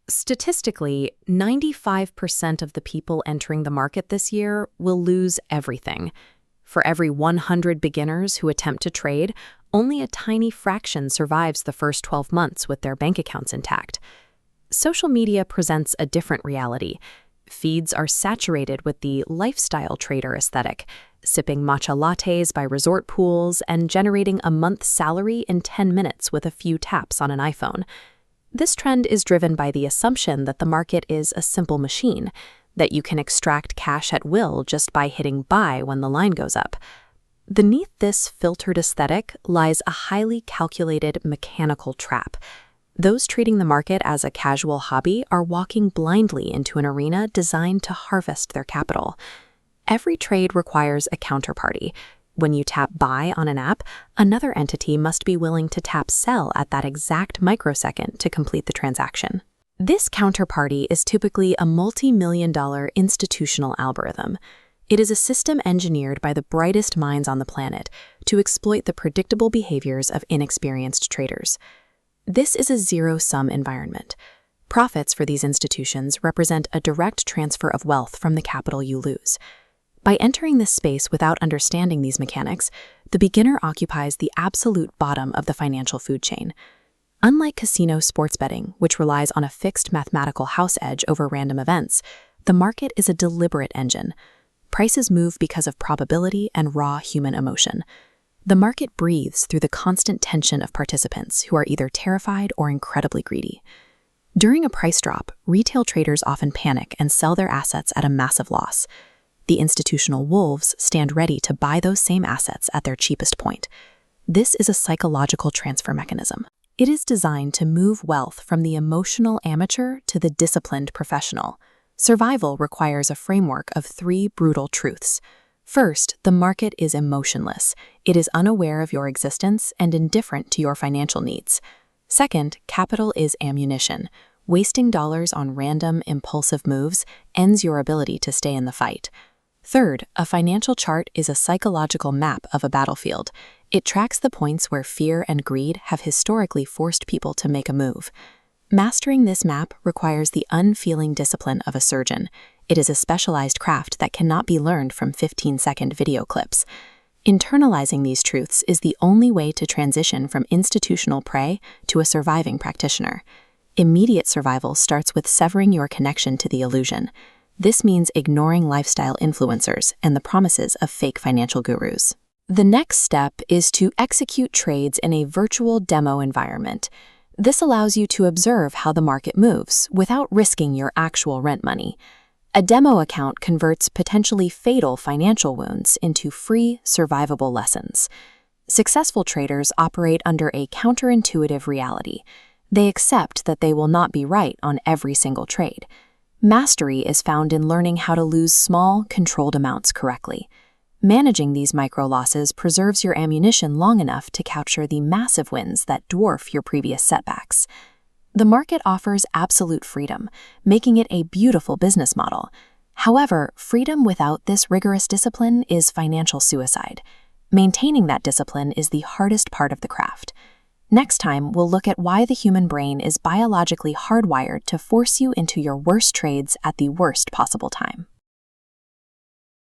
Statistically, 95% of the people entering the market this year will lose everything. For every 100 beginners who attempt to trade, only a tiny fraction survives the first 12 months with their bank accounts intact. Social media presents a different reality. Feeds are saturated with the lifestyle trader aesthetic, sipping matcha lattes by resort pools and generating a month's salary in 10 minutes with a few taps on an iPhone. This trend is driven by the assumption that the market is a simple machine, that you can extract cash at will just by hitting buy when the line goes up. Beneath this filtered aesthetic lies a highly calculated mechanical trap. Those treating the market as a casual hobby are walking blindly into an arena designed to harvest their capital. Every trade requires a counterparty. When you tap buy on an app, another entity must be willing to tap sell at that exact microsecond to complete the transaction. This counterparty is typically a multi-million-dollar institutional algorithm. It is a system engineered by the brightest minds on the planet to exploit the predictable behaviors of inexperienced traders. This is a zero-sum environment. Profits for these institutions represent a direct transfer of wealth from the capital you lose. By entering this space without understanding these mechanics, the beginner occupies the absolute bottom of the financial food chain. Unlike casino sports betting, which relies on a fixed mathematical house edge over random events, the market is a deliberate engine. Prices move because of probability and raw human emotion. The market breathes through the constant tension of participants who are either terrified or incredibly greedy. During a price drop, retail traders often panic and sell their assets at a massive loss. The institutional wolves stand ready to buy those same assets at their cheapest point. This is a psychological transfer mechanism. It is designed to move wealth from the emotional amateur to the disciplined professional. Survival requires a framework of 3 brutal truths. First, the market is emotionless. It is unaware of your existence and indifferent to your financial needs. Second, capital is ammunition. Wasting dollars on random, impulsive moves ends your ability to stay in the fight. Third, a financial chart is a psychological map of a battlefield. It tracks the points where fear and greed have historically forced people to make a move. Mastering this map requires the unfeeling discipline of a surgeon. It is a specialized craft that cannot be learned from 15-second video clips. Internalizing these truths is the only way to transition from institutional prey to a surviving practitioner. Immediate survival starts with severing your connection to the illusion. This means ignoring lifestyle influencers and the promises of fake financial gurus. The next step is to execute trades in a virtual demo environment. This allows you to observe how the market moves without risking your actual rent money. A demo account converts potentially fatal financial wounds into free, survivable lessons. Successful traders operate under a counterintuitive reality. They accept that they will not be right on every single trade. Mastery is found in learning how to lose small, controlled amounts correctly. Managing these micro-losses preserves your ammunition long enough to capture the massive wins that dwarf your previous setbacks. The market offers absolute freedom, making it a beautiful business model. However, freedom without this rigorous discipline is financial suicide. Maintaining that discipline is the hardest part of the craft. Next time, we'll look at why the human brain is biologically hardwired to force you into your worst trades at the worst possible time.